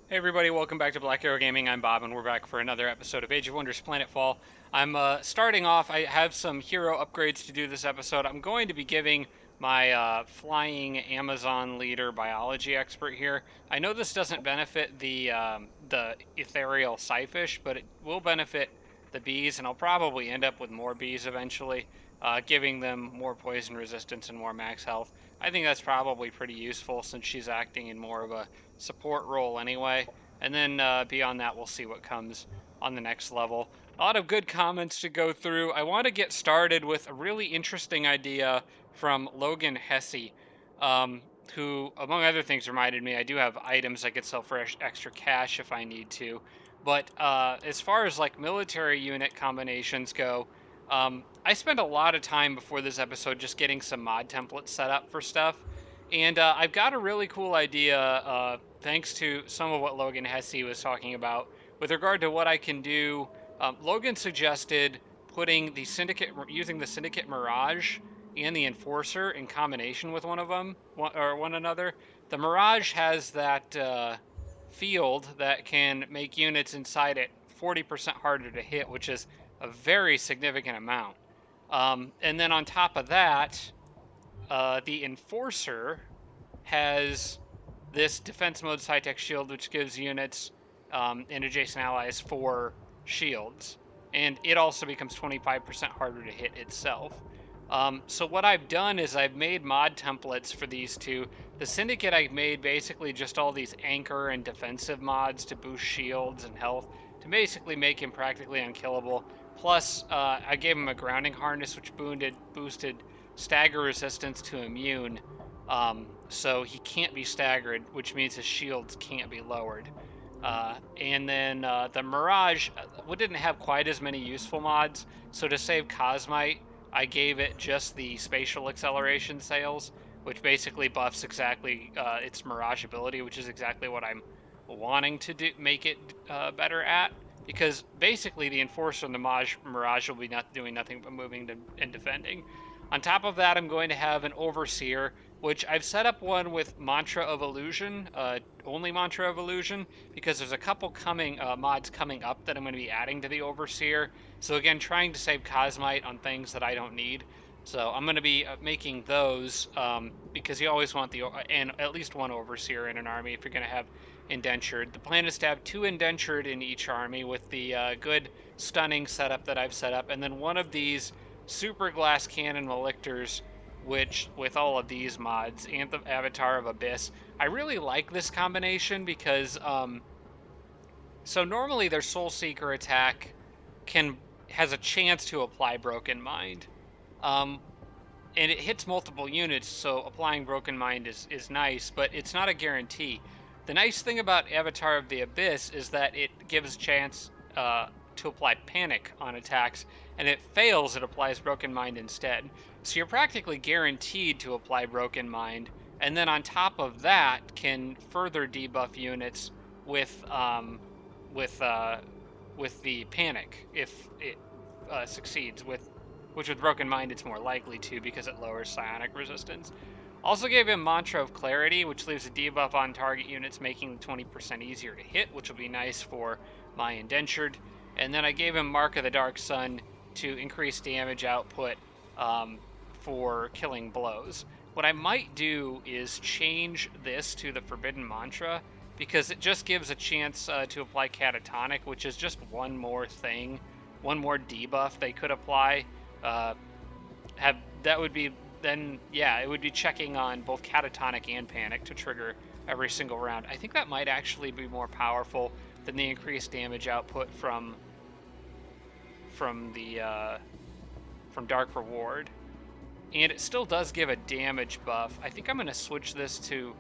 Hey everybody, welcome back to Black Arrow Gaming. I'm Bob, and we're back for another episode of Age of Wonders Planetfall. I'm starting off, I have some hero upgrades to do this episode. I'm going to be giving my flying Amazon leader biology expert here. I know this doesn't benefit the ethereal Psyfish, but it will benefit the bees, and I'll probably end up with more bees eventually, giving them more poison resistance and more max health. I think that's probably pretty useful since she's acting in more of a support role anyway. And then beyond that, we'll see what comes on the next level. A lot of good comments to go through. I want to get started with a really interesting idea from Logan Hesse, um, who, among other things, reminded me I do have items I could sell for extra cash if I need to. But as far as like military unit combinations go, I spent a lot of time before this episode just getting some mod templates set up for stuff. And I've got a really cool idea, thanks to some of what Logan Hesse was talking about with regard to what I can do. Logan suggested putting the Syndicate, using the Syndicate Mirage and the Enforcer in combination with one of them, or one another. The Mirage has that field that can make units inside it 40% harder to hit, which is a very significant amount. And then on top of that, the Enforcer has this defense mode Sci-Tech shield, which gives units and adjacent allies 4 shields. And it also becomes 25% harder to hit itself. So what I've done is I've made mod templates for these two. The Syndicate, I've made basically just all these anchor and defensive mods to boost shields and health to basically make him practically unkillable. Plus, I gave him a grounding harness, which boosted stagger resistance to immune. So he can't be staggered, which means his shields can't be lowered. And then the Mirage didn't have quite as many useful mods, so to save Cosmite, I gave it just the spatial acceleration sails, which basically buffs exactly its Mirage ability, which is exactly what I'm wanting to make it better at. Because basically the Enforcer and the Mirage will be not doing nothing but moving and defending. On top of that, I'm going to have an Overseer, which I've set up one with Mantra of Illusion, only Mantra of Illusion, because there's a couple mods coming up that I'm going to be adding to the Overseer. So again, trying to save Cosmite on things that I don't need. So I'm going to be making those because you always want and at least one Overseer in an army if you're going to have indentured. The plan is to have 2 indentured in each army with the good stunning setup that I've set up, and then one of these super glass cannon malictors, which with all of these mods and the Avatar of Abyss, I really like this combination because so normally their Soul Seeker attack has a chance to apply Broken Mind, um, and it hits multiple units, so applying Broken Mind is nice, but it's not a guarantee. The nice thing about Avatar of the Abyss is that it gives chance to apply Panic on attacks, and it fails, it applies Broken Mind instead. So you're practically guaranteed to apply Broken Mind, and then on top of that, can further debuff units with with uh, with the Panic if it succeeds. Which with Broken Mind it's more likely to because it lowers psionic resistance. Also gave him Mantra of Clarity, which leaves a debuff on target units, making them 20% easier to hit, which will be nice for my indentured. And then I gave him Mark of the Dark Sun to increase damage output for killing blows. What I might do is change this to the Forbidden Mantra, because it just gives a chance to apply Catatonic, which is just one more thing, one more debuff they could apply. That would be then, yeah, it would be checking on both Catatonic and Panic to trigger every single round. I think that might actually be more powerful than the increased damage output from the from Dark Reward, and it still does give a damage buff. I think I'm going to switch this to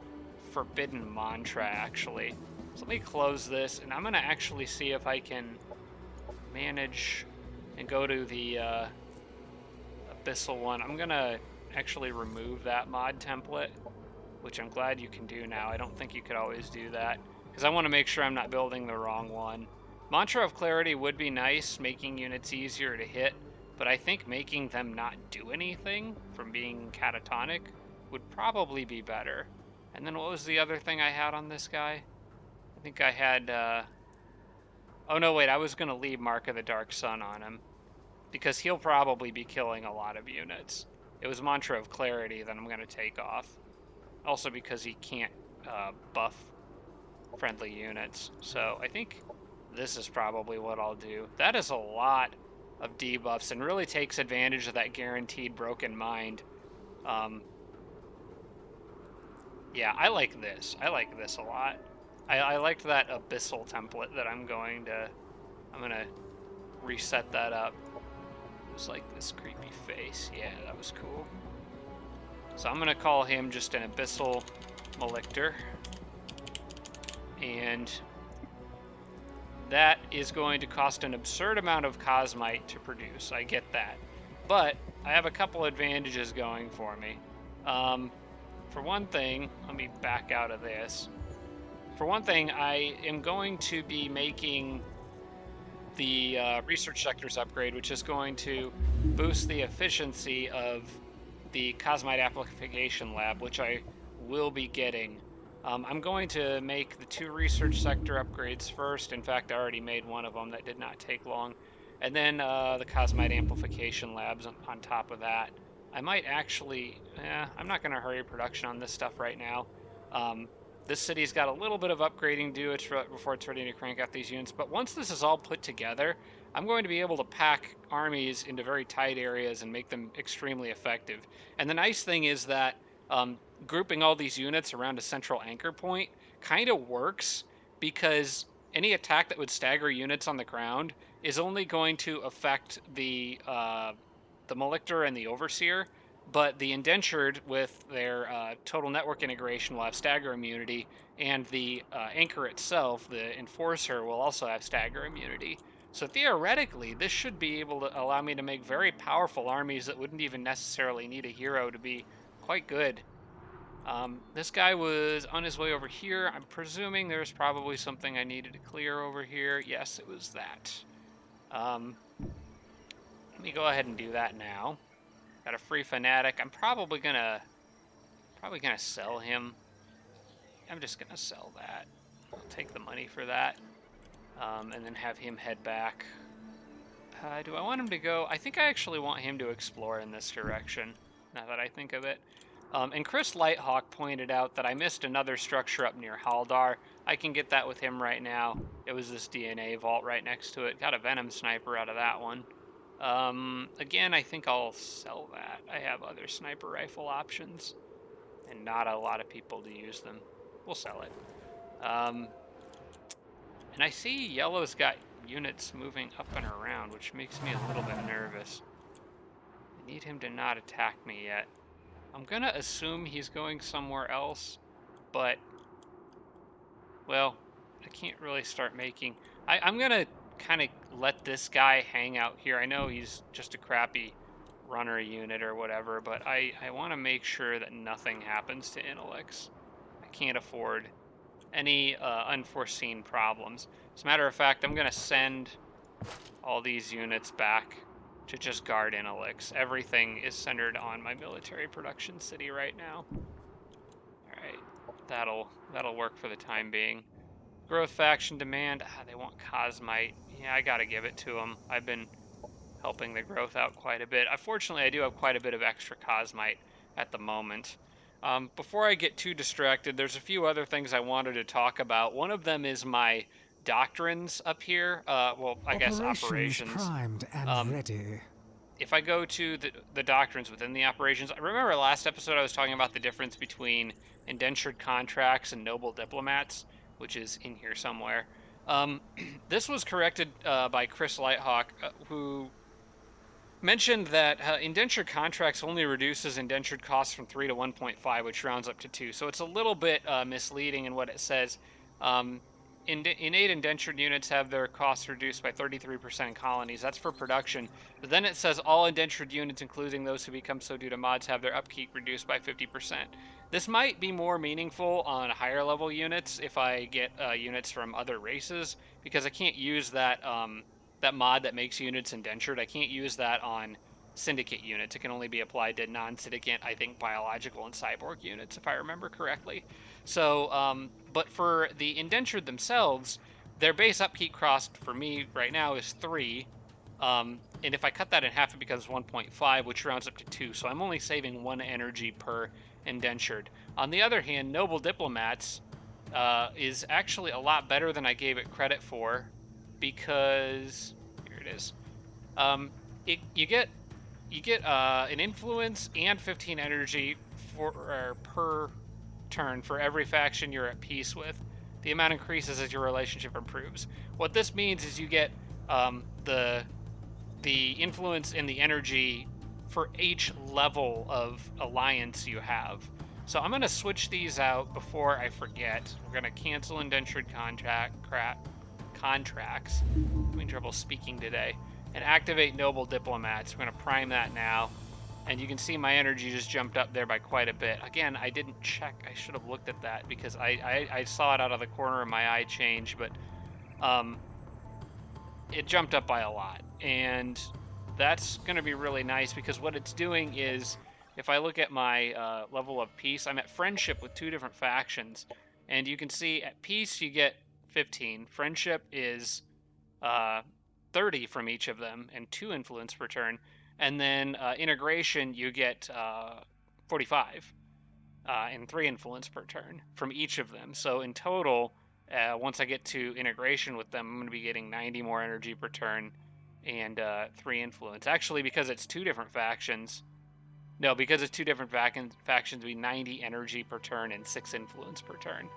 Forbidden Mantra actually. So let me close this, and I'm going to actually see if I can manage and go to the Abyssal one. I'm going to actually remove that mod template, which I'm glad you can do now. I don't think you could always do that, because I want to make sure I'm not building the wrong one. Mantra of Clarity would be nice, making units easier to hit, but I think making them not do anything from being catatonic would probably be better. And then what was the other thing I had on this guy? I think I had, oh no, wait, I was going to leave Mark of the Dark Sun on him, because he'll probably be killing a lot of units. It was Mantra of Clarity that I'm going to take off. Also because he can't buff friendly units. So I think this is probably what I'll do. That is a lot of debuffs and really takes advantage of that guaranteed broken mind. Yeah, I like this. I like this a lot. I liked that abyssal template that I'm gonna reset that up. It was like this creepy face. Yeah, that was cool. So I'm gonna call him just an abyssal malictor. And that is going to cost an absurd amount of cosmite to produce. I get that. But I have a couple advantages going for me. For one thing, let me back out of this. For one thing, I am going to be making the research sectors upgrade, which is going to boost the efficiency of the Cosmite Amplification Lab, which I will be getting. I'm going to make the 2 research sector upgrades first. In fact, I already made one of them that did not take long. And then the Cosmite Amplification Labs on top of that. I might actually, I'm not going to hurry production on this stuff right now. This city's got a little bit of upgrading due before it's ready to crank out these units. But once this is all put together, I'm going to be able to pack armies into very tight areas and make them extremely effective. And the nice thing is that grouping all these units around a central anchor point kind of works, because any attack that would stagger units on the ground is only going to affect the Malictor and the Overseer, but the Indentured with their total network integration will have stagger immunity, and the Anchor itself, the Enforcer, will also have stagger immunity. So theoretically, this should be able to allow me to make very powerful armies that wouldn't even necessarily need a hero to be quite good. This guy was on his way over here. I'm presuming there's probably something I needed to clear over here. Yes, it was that. Let me go ahead and do that now. Got a free fanatic. I'm probably gonna sell him. I'm just gonna sell that. I'll take the money for that, and then have him head back. Do I want him to go? I think I actually want him to explore in this direction, now that I think of it. And Chris Lighthawk pointed out that I missed another structure up near Haldar. I can get that with him right now. It was this DNA vault right next to it. Got a Venom Sniper out of that one. Again, I think I'll sell that. I have other sniper rifle options, and not a lot of people to use them. We'll sell it. And I see yellow's got units moving up and around, which makes me a little bit nervous. I need him to not attack me yet. I'm gonna assume he's going somewhere else, but, well, I can't really start making... I'm gonna kind of let this guy hang out here. I know he's just a crappy runner unit or whatever, but I want to make sure that nothing happens to Intelix. I can't afford any unforeseen problems. As a matter of fact, I'm going to send all these units back to just guard Intelix. Everything is centered on my military production city right now. Alright, that'll work for the time being. Growth faction demand, they want Cosmite. Yeah, I gotta give it to them. I've been helping the growth out quite a bit. Unfortunately, I do have quite a bit of extra Cosmite at the moment. Before I get too distracted, there's a few other things I wanted to talk about. One of them is my doctrines up here. Well, I guess operations. Primed and ready. If I go to the doctrines within the operations, I remember last episode I was talking about the difference between indentured contracts and noble diplomats, which is in here somewhere. This was corrected by Chris Lighthawk, who mentioned that indentured contracts only reduces indentured costs from 3 to 1.5, which rounds up to 2. So it's a little bit misleading in what it says. Innate indentured units have their costs reduced by 33% in colonies. That's for production. But then it says all indentured units, including those who become so due to mods, have their upkeep reduced by 50%. This might be more meaningful on higher level units if I get units from other races, because I can't use that that mod that makes units indentured. I can't use that on syndicate units. It can only be applied to non-syndicate, I think, biological and cyborg units, if I remember correctly. So, but for the indentured themselves, their base upkeep cost for me right now is 3. And if I cut that in half, it becomes 1.5, which rounds up to 2. So I'm only saving 1 energy per indentured. On the other hand, Noble Diplomats is actually a lot better than I gave it credit for, because here it is. You get an influence and 15 energy per turn for every faction you're at peace with. The amount increases as your relationship improves. What this means is you get the influence and the energy for each level of alliance you have. So I'm going to switch these out before I forget. We're going to cancel indentured contracts. I'm having trouble speaking today. And activate Noble Diplomats. We're going to prime that now. And you can see my energy just jumped up there by quite a bit. Again, I didn't check. I should have looked at that because I saw it out of the corner of my eye change, but it jumped up by a lot. And that's going to be really nice because what it's doing is, if I look at my level of peace, I'm at friendship with 2 different factions. And you can see at peace you get 15. Friendship is 30 from each of them and 2 influence per turn. And then integration, you get 45 and 3 influence per turn from each of them. So in total, once I get to integration with them, I'm going to be getting 90 more energy per turn and 3 influence. Actually, because it's 2 different factions. No, because it's 2 different factions, be 90 energy per turn and 6 influence per turn.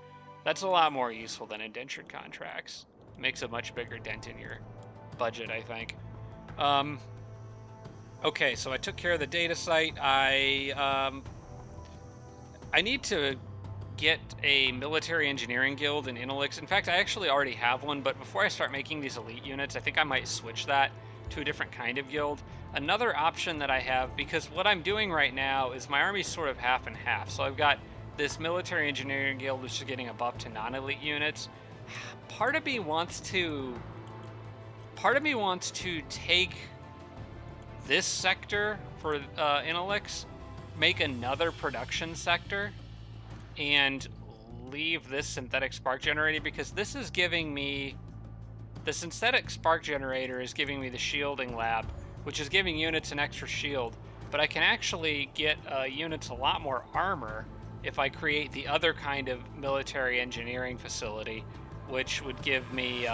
That's a lot more useful than indentured contracts. It makes a much bigger dent in your budget, I think. Okay, so I took care of the data site. I need to get a military engineering guild in Inalix. In fact, I actually already have one, but before I start making these elite units, I think I might switch that to a different kind of guild. Another option that I have, because what I'm doing right now is my army's sort of half and half. So I've got this military engineering guild, which is getting a buff to non-elite units. Part of me wants to take this sector for Inalix, make another production sector, and leave this synthetic spark generator, because this is giving me, the synthetic spark generator is giving me the shielding lab, which is giving units an extra shield, but I can actually get units a lot more armor if I create the other kind of military engineering facility, which would give me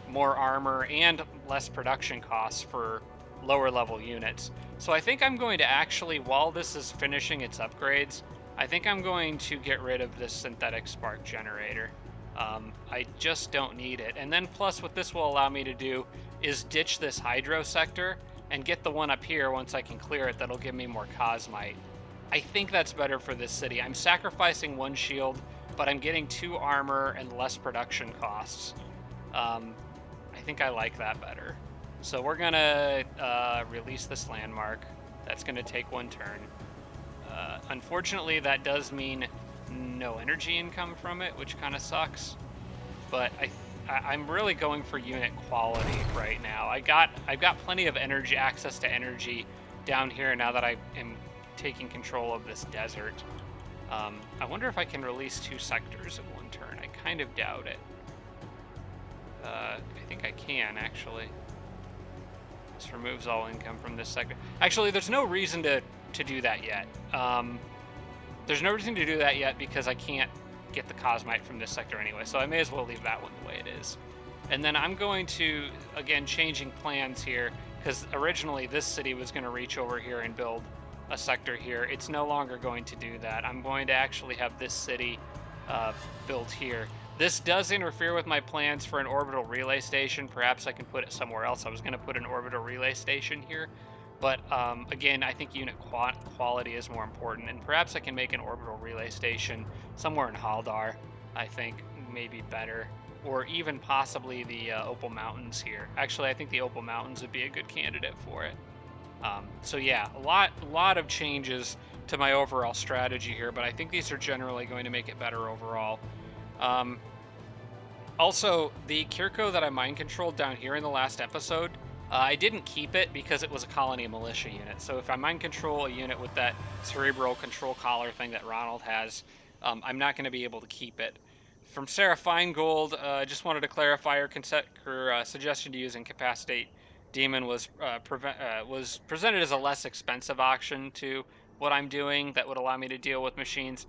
more armor and less production costs for lower level units. So I think I'm going to actually, while this is finishing its upgrades, I think I'm going to get rid of this synthetic spark generator. I just don't need it. And then plus what this will allow me to do is ditch this hydro sector and get the one up here once I can clear it. That'll give me more cosmite. I think that's better for this city. I'm sacrificing 1 shield, but I'm getting 2 armor and less production costs. I think I like that better. So we're gonna release this landmark. That's gonna take 1 turn. Unfortunately, that does mean no energy income from it, which kind of sucks. But I'm really going for unit quality right now. I've got plenty of energy, access to energy down here now that I am taking control of this desert. I wonder if I can release 2 sectors in 1 turn. I kind of doubt it. I think I can, actually. This removes all income from this sector. Actually, there's no reason to do that yet. There's no reason to do that yet because I can't get the cosmite from this sector anyway, so I may as well leave that one the way it is. And then I'm going to, again, changing plans here, because originally this city was going to reach over here and build a sector here. It's no longer going to do that. I'm going to actually have this city built here. This does interfere with my plans for an orbital relay station. Perhaps I can put it somewhere else. I was going to put an orbital relay station here, but again, I think unit quality is more important, and perhaps I can make an orbital relay station somewhere in Haldar. I think maybe better, or even possibly the Opal Mountains here. Actually, I think the Opal Mountains would be a good candidate for it. So yeah, a lot of changes to my overall strategy here, but I think these are generally going to make it better overall. Also, the Kirko that I mind controlled down here in the last episode I didn't keep it because it was a colony militia unit. So if I mind control a unit with that cerebral control collar thing that Ronald has, I'm not going to be able to keep it. From Sarah Feingold, I just wanted to clarify her suggestion to use Incapacitate Demon was presented as a less expensive option to what I'm doing that would allow me to deal with machines.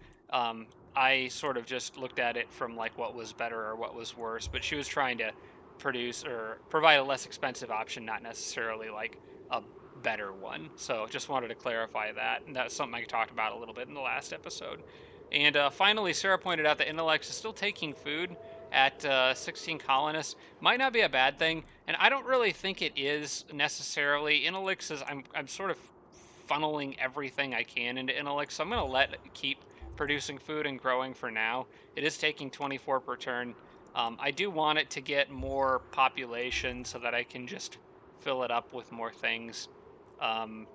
I sort of just looked at it from like what was better or what was worse, but she was trying to produce or provide a less expensive option, not necessarily like a better one. So just wanted to clarify that. And that's something I talked about a little bit in the last episode. And finally, Sarah pointed out that Intellect is still taking food at 16 colonists. Might not be a bad thing, and I don't really think it is necessarily. Intellect is I'm sort of funneling everything I can into Intellect, so I'm going to let it keep producing food and growing for now. It is taking 24 per turn. I do want it to get more population so that I can just fill it up with more things. Um,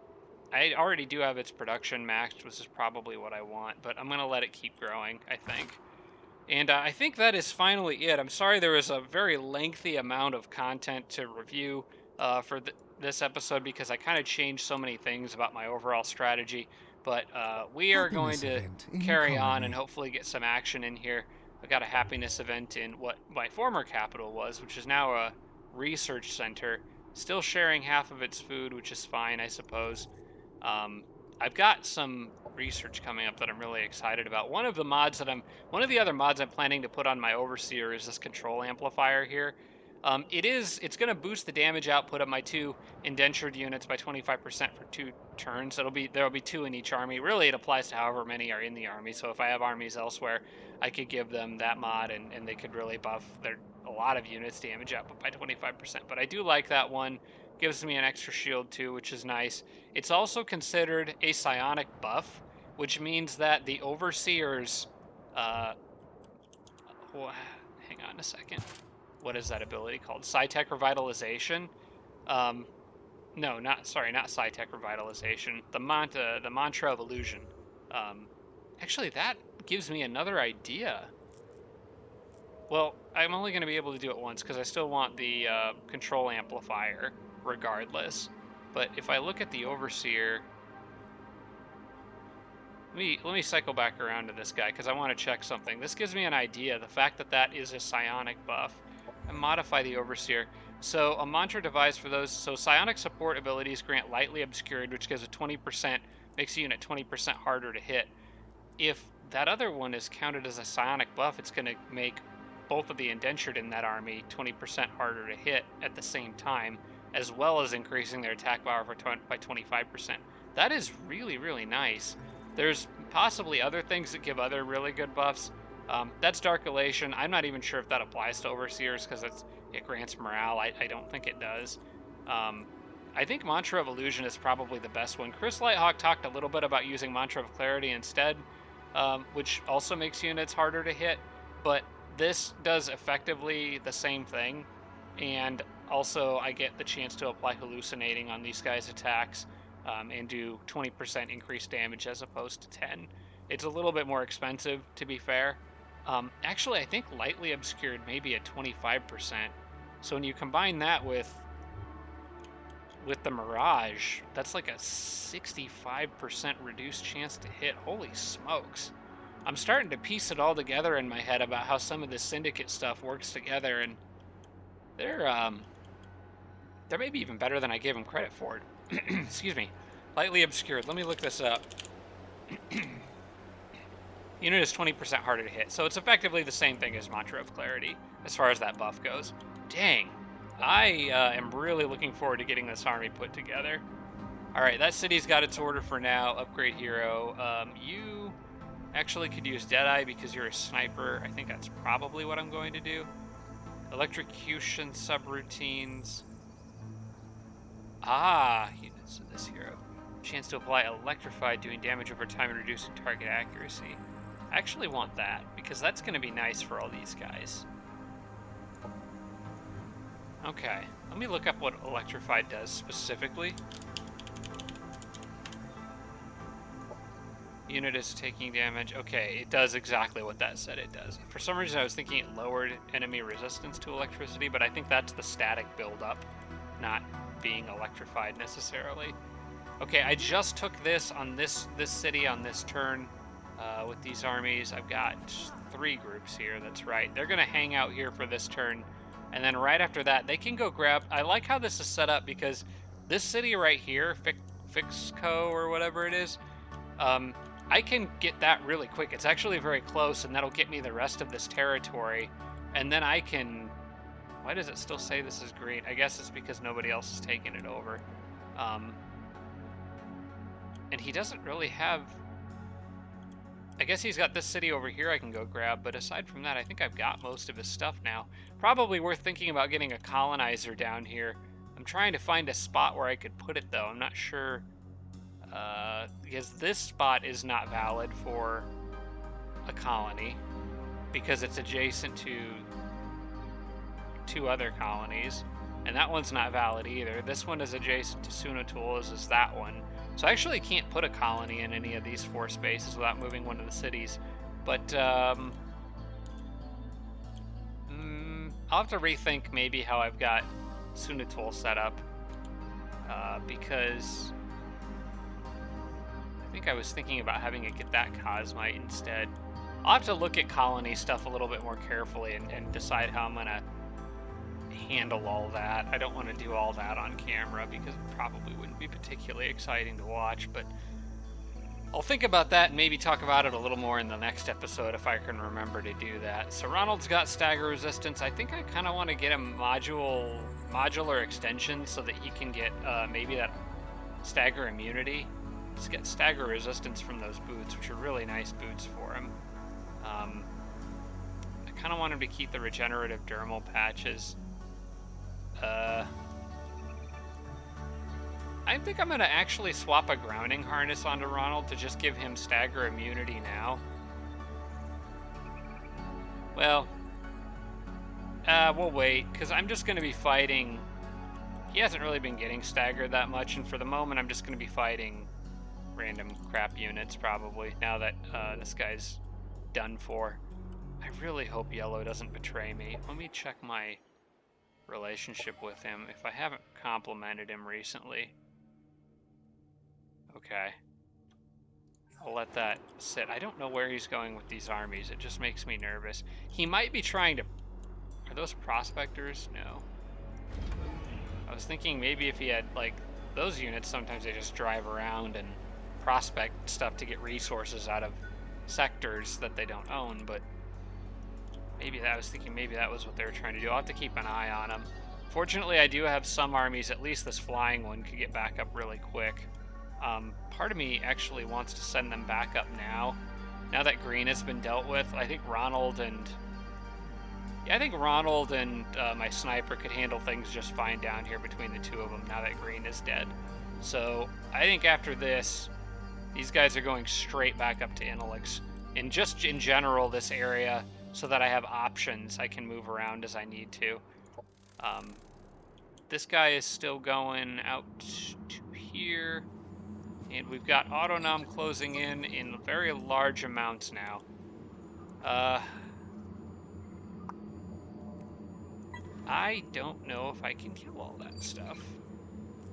I already do have its production maxed, which is probably what I want, but I'm going to let it keep growing, I think. And I think that is finally it. I'm sorry there was a very lengthy amount of content to review for this episode because I kind of changed so many things about my overall strategy. But we are going Happiness to event in your carry on and colony. hopefully get some action in here. I got a happiness event in what my former capital was, which is now a research center. Still sharing half of its food, which is fine, I suppose. Um, I've got some research coming up that I'm really excited about. One of the other mods I'm planning to put on my overseer is this control amplifier here. It's going to boost the damage output of my two indentured units by 25% for 2 turns. There'll be two in each army. Really, it applies to however many are in the army. So if I have armies elsewhere, I could give them that mod and they could really buff a lot of units damage output by 25%. But I do like that one. Gives me an extra shield too, which is nice. It's also considered a psionic buff, which means that the overseers uh, hang on a second. What is that ability called? Psi-Tech Revitalization. Um, no, not Psi-Tech Revitalization. The Mantra of Illusion. Um, actually, that gives me another idea. Well, I'm only going to be able to do it once because I still want the control amplifier regardless. But if I look at the Overseer, let me cycle back around to this guy because I want to check something. This gives me an idea. The fact that that is a psionic buff. And modify the Overseer. So a mantra device for those. So psionic support abilities grant lightly obscured, which gives a 20%, makes a unit 20% harder to hit. If that other one is counted as a psionic buff, it's going to make both of the indentured in that army 20% harder to hit at the same time, as well as increasing their attack power by 25%. That is really, really nice. There's possibly other things that give other really good buffs. That's Dark Elation. I'm not even sure if that applies to Overseers because it grants morale. I don't think it does. I think Mantra of Illusion is probably the best one. Chris Lighthawk talked a little bit about using Mantra of Clarity instead, which also makes units harder to hit, but this does effectively the same thing, and also I get the chance to apply Hallucinating on these guys' attacks and do 20% increased damage as opposed to 10. It's a little bit more expensive, to be fair. Actually, I think Lightly Obscured may be at 25%. So when you combine that with the Mirage, that's like a 65% reduced chance to hit. Holy smokes. I'm starting to piece it all together in my head about how some of this Syndicate stuff works together, and they're maybe even better than I gave them credit for. Excuse me. Lightly Obscured. Let me look this up. Unit is 20% harder to hit, so it's effectively the same thing as Mantra of Clarity as far as that buff goes. Dang. I am really looking forward to getting this army put together. Alright, that city's got its order for now. Upgrade hero. You actually could use Deadeye because you're a sniper. I think that's probably what I'm going to do. Electrocution subroutines. Ah, units of this hero. Chance to apply Electrified, doing damage over time and reducing target accuracy. I actually want that because that's going to be nice for all these guys. Okay, let me look up what Electrified does specifically. Unit is taking damage. Okay, it does exactly what that said it does. For some reason, I was thinking it lowered enemy resistance to electricity, but I think that's the static buildup, not being electrified necessarily. Okay, I just took this on this city on this turn with these armies. I've got 3 groups here, that's right. They're going to hang out here for this turn, and then right after that, they can go grab... I like how this is set up because this city right here, Fixco or whatever it is, I can get that really quick. It's actually very close, and that'll get me the rest of this territory, and then I can... Why does it still say this is green? I guess it's because nobody else is taking it over. And he doesn't really have... I guess he's got this city over here I can go grab, but aside from that, I think I've got most of his stuff now. Probably worth thinking about getting a colonizer down here. I'm trying to find a spot where I could put it, though. I'm not sure, because this spot is not valid for a colony, because it's adjacent to 2 other colonies, and that one's not valid either. This one is adjacent to Sunatul, as is that one. So I actually can't put a colony in any of these 4 spaces without moving one of the cities. But I'll have to rethink maybe how I've got Sunatul set up, because I think I was thinking about having it get that Cosmite instead. I'll have to look at colony stuff a little bit more carefully and decide how I'm going to handle all that. I don't want to do all that on camera because it probably wouldn't be particularly exciting to watch, but I'll think about that and maybe talk about it a little more in the next episode if I can remember to do that. So Ronald's got stagger resistance. I think I kind of want to get a modular extension so that he can get maybe that stagger immunity. Let's get stagger resistance from those boots, which are really nice boots for him. I kind of want him to keep the regenerative dermal patches. I think I'm going to actually swap a grounding harness onto Ronald to just give him stagger immunity now. Well, we'll wait, because I'm just going to be fighting... He hasn't really been getting staggered that much, and for the moment I'm just going to be fighting random crap units, probably, now that this guy's done for. I really hope Yellow doesn't betray me. Let me check my relationship with him, if I haven't complimented him recently. Okay. I'll let that sit. I don't know where he's going with these armies. It just makes me nervous. He might be trying to... Are those prospectors? No. I was thinking maybe if he had, like, those units, sometimes they just drive around and prospect stuff to get resources out of sectors that they don't own, but maybe that, I was thinking maybe that was what they were trying to do. I'll have to keep an eye on them. Fortunately, I do have some armies, at least this flying one could get back up really quick. Part of me actually wants to send them back up now that green has been dealt with. I think Ronald and... Yeah, I think Ronald and my sniper could handle things just fine down here between the 2 of them now that green is dead. So I think after this, these guys are going straight back up to Inalix. And just in general, this area, so that I have options, I can move around as I need to. This guy is still going out to here. And we've got Autonom closing in very large amounts now. I don't know if I can kill all that stuff.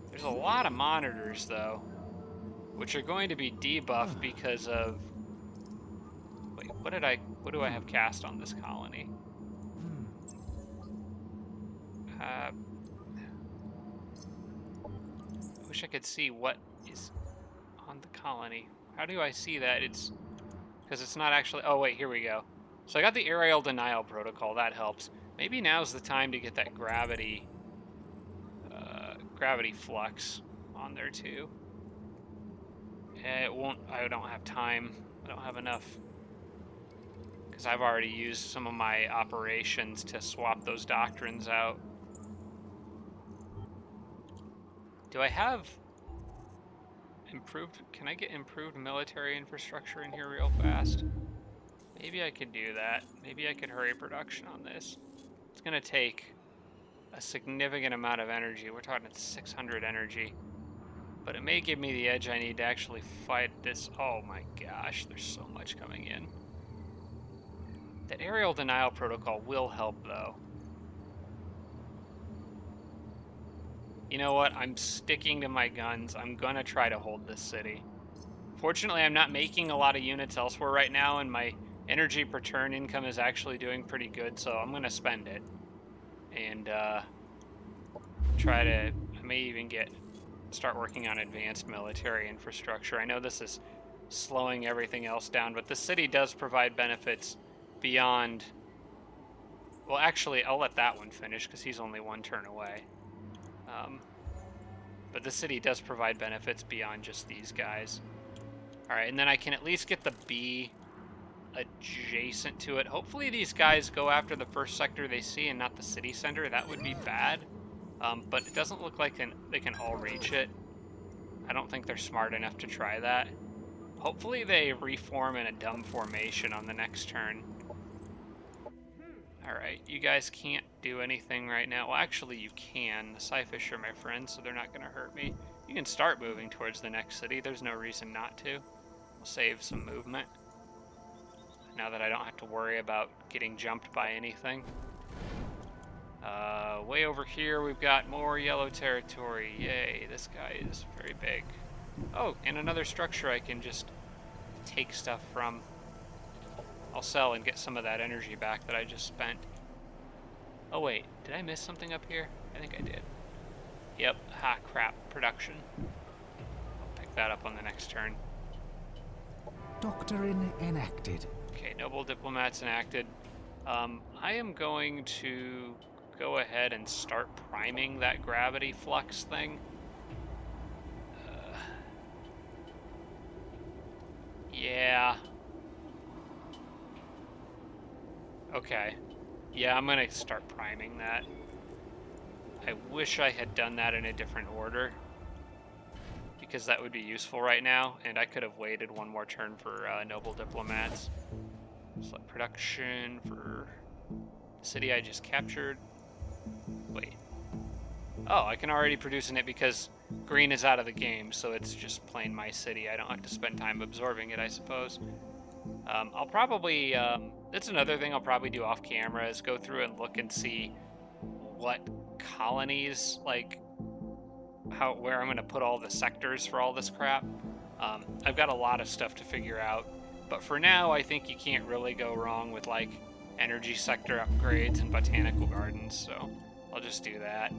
There's a lot of monitors, though, which are going to be debuffed because of... Wait, what do I have cast on this colony? I wish I could see what is on the colony. How do I see that? It's because it's not actually... Oh, wait, here we go. So I got the aerial denial protocol. That helps. Maybe now's the time to get that gravity flux on there too. It won't... I don't have time. I don't have enough. Because I've already used some of my operations to swap those doctrines out. Do I have improved... Can I get improved military infrastructure in here real fast? Maybe I could do that. Maybe I could hurry production on this. It's going to take a significant amount of energy. We're talking 600 energy. But it may give me the edge I need to actually fight this. Oh my gosh, there's so much coming in. The aerial denial protocol will help, though. You know what? I'm sticking to my guns. I'm gonna try to hold this city. Fortunately, I'm not making a lot of units elsewhere right now, and my energy per turn income is actually doing pretty good, so I'm gonna spend it. And I may even start working on advanced military infrastructure. I know this is slowing everything else down, but the city does provide benefits beyond. Well, actually, I'll let that one finish because he's only one turn away. But the city does provide benefits beyond just these guys. All right, and then I can at least get the B adjacent to it. Hopefully these guys go after the first sector they see and not the city center. That would be bad. But it doesn't look like they can all reach it. I don't think they're smart enough to try that. Hopefully they reform in a dumb formation on the next turn. Alright, you guys can't do anything right now. Well, actually you can. The Psyfish are my friends, so they're not going to hurt me. You can start moving towards the next city. There's no reason not to. We'll save some movement. Now that I don't have to worry about getting jumped by anything. Way over here, we've got more yellow territory. Yay, this guy is very big. Oh, and another structure I can just take stuff from. I'll sell and get some of that energy back that I just spent. Oh wait, did I miss something up here? I think I did. Yep, ha crap, production. I'll pick that up on the next turn. Doctrine enacted. Okay, noble diplomats enacted. I am going to go ahead and start priming that gravity flux thing. Yeah. Okay. Yeah, I'm gonna start priming that. I wish I had done that in a different order, because that would be useful right now, and I could have waited one more turn for noble diplomats. Select production for the city I just captured. Wait. Oh, I can already produce in it because green is out of the game, so it's just plain my city. I don't have to spend time absorbing it, I suppose. I'll probably, that's another thing I'll probably do off camera, is go through and look and see what colonies, like, where I'm going to put all the sectors for all this crap. I've got a lot of stuff to figure out, but for now, I think you can't really go wrong with, like, energy sector upgrades and botanical gardens, so I'll just do that.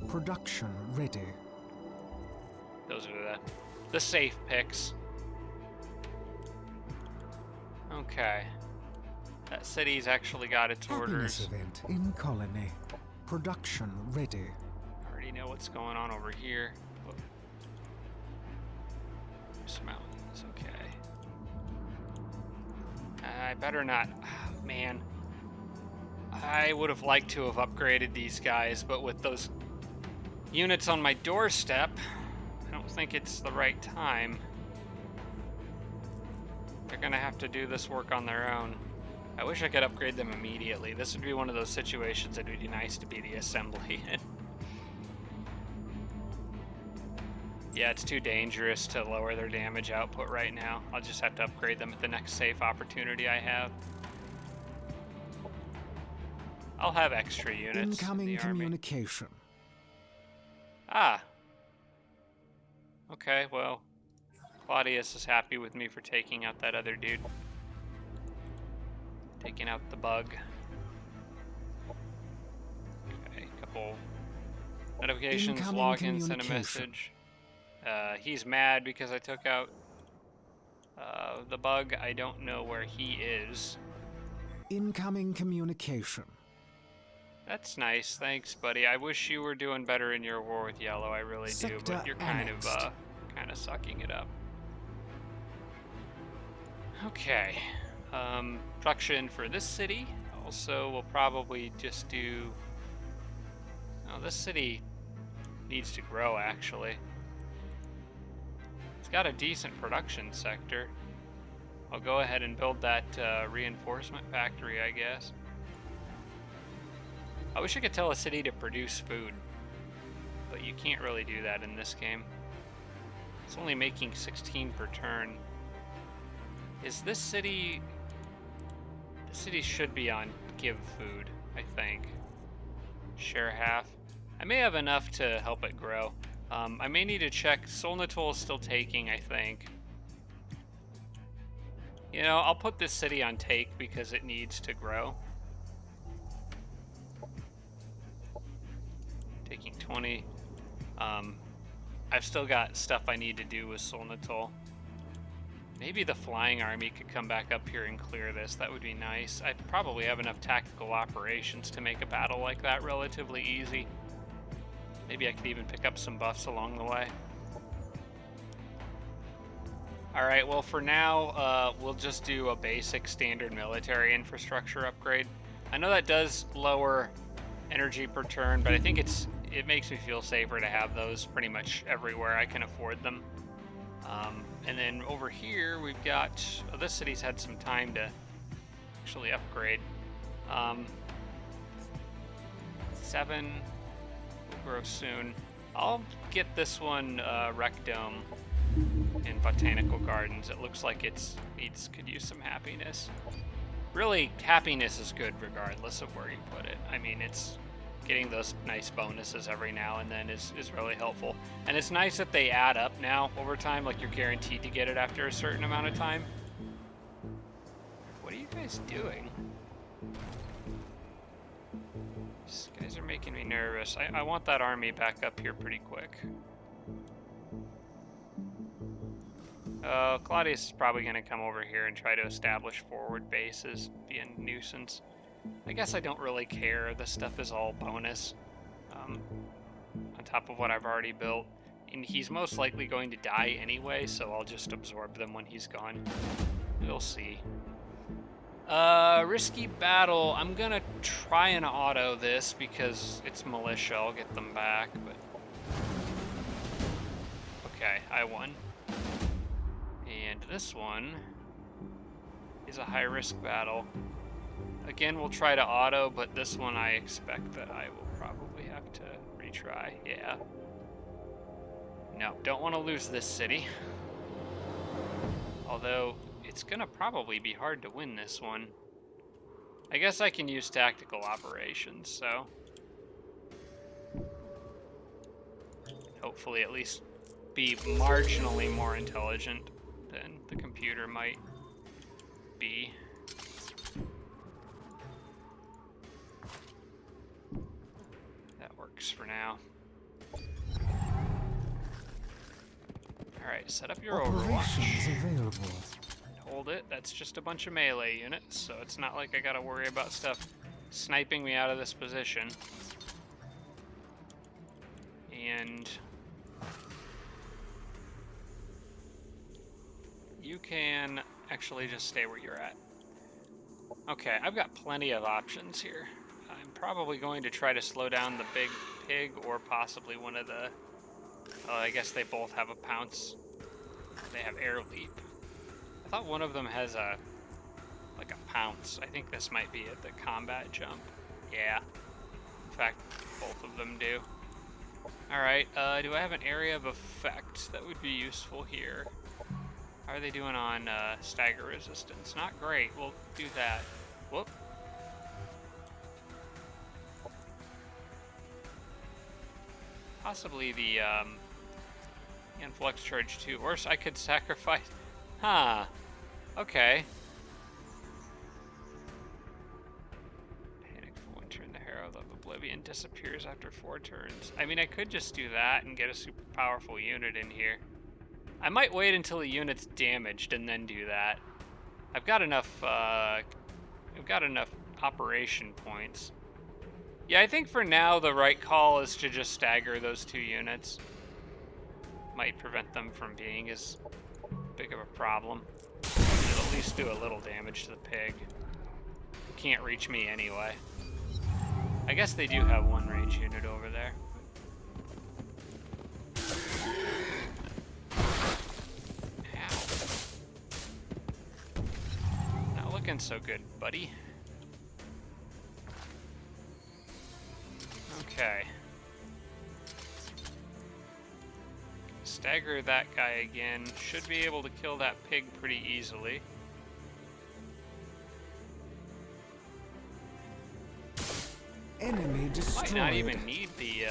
Production ready. Those are the safe picks. Okay. That city's actually got its Happiness orders. event in colony. Production ready. I already know what's going on over here. Whoop. There's mountains, okay. I better not. Oh, man. I would have liked to have upgraded these guys, but with those units on my doorstep, I don't think it's the right time. They're gonna have to do this work on their own. I wish I could upgrade them immediately. This would be one of those situations that would be nice to be the assembly in. Yeah, it's too dangerous to lower their damage output right now. I'll just have to upgrade them at the next safe opportunity I have. I'll have extra units Incoming in the army. communication. Ah. Okay, well, Claudius is happy with me for taking out that other dude. Taking out the bug. Okay, couple notifications, Incoming login, send a communication. message. He's mad because I took out the bug. I don't know where he is. Incoming communication. That's nice, thanks, buddy. I wish you were doing better in your war with Yellow. I really do, Sector but you're kind annexed. of sucking it up. Okay, production for this city. Also, we'll probably just do. Oh, this city needs to grow, actually. It's got a decent production sector. I'll go ahead and build that reinforcement factory, I guess. I wish I could tell a city to produce food, but you can't really do that in this game. It's only making 16 per turn. Is this city... The city should be on give food, I think. Share half. I may have enough to help it grow. I may need to check. Solnatol is still taking, I think. You know, I'll put this city on take because it needs to grow. Taking 20. I've still got stuff I need to do with Solnatol. Maybe the flying army could come back up here and clear this. That would be nice. I'd probably have enough tactical operations to make a battle like that relatively easy. Maybe I could even pick up some buffs along the way. Alright, well for now, we'll just do a basic standard military infrastructure upgrade. I know that does lower energy per turn, but I think it makes me feel safer to have those pretty much everywhere I can afford them. And then over here, we've got... Oh, this city's had some time to actually upgrade. 7 will grow soon. I'll get this one Rec Dome in Botanical Gardens. It looks like it could use some happiness. Really, happiness is good regardless of where you put it. I mean, it's getting those nice bonuses every now and then is really helpful. And it's nice that they add up now over time, like you're guaranteed to get it after a certain amount of time. What are you guys doing? These guys are making me nervous. I want that army back up here pretty quick. Claudius is probably going to come over here and try to establish forward bases, be a nuisance. I guess I don't really care. This stuff is all bonus on top of what I've already built. And he's most likely going to die anyway, so I'll just absorb them when he's gone. We'll see. Risky battle. I'm going to try and auto this because it's militia. I'll get them back, but... Okay, I won. And this one is a high-risk battle. Again, we'll try to auto, but this one I expect that I will probably have to retry. Yeah. No, don't want to lose this city. Although, it's going to probably be hard to win this one. I guess I can use tactical operations, so... hopefully at least be marginally more intelligent than the computer might be. For now. Alright, set up your Overwatch. Available. Hold it. That's just a bunch of melee units, so it's not like I gotta worry about stuff sniping me out of this position. And you can actually just stay where you're at. Okay, I've got plenty of options here. I'm probably going to try to slow down the big pig or possibly one of the... I guess they both have a pounce. They have air leap. I thought one of them has a pounce. I think this might be it, the combat jump. Yeah. In fact, both of them do. Alright, do I have an area of effect that would be useful here? How are they doing on stagger resistance? Not great. We'll do that. Whoop. Possibly the influx charge too. Or I could sacrifice. Huh. Okay. Panic for 1 turn. The Herald of Oblivion disappears after 4 turns. I mean, I could just do that and get a super powerful unit in here. I might wait until the unit's damaged and then do that. I've got enough operation points. Yeah, I think for now the right call is to just stagger those 2 units. Might prevent them from being as big of a problem. It'll at least do a little damage to the pig. Can't reach me anyway. I guess they do have 1 range unit over there. Ow. Not looking so good, buddy. Okay. Stagger that guy again. Should be able to kill that pig pretty easily. Enemy Might not destroyed. even need the,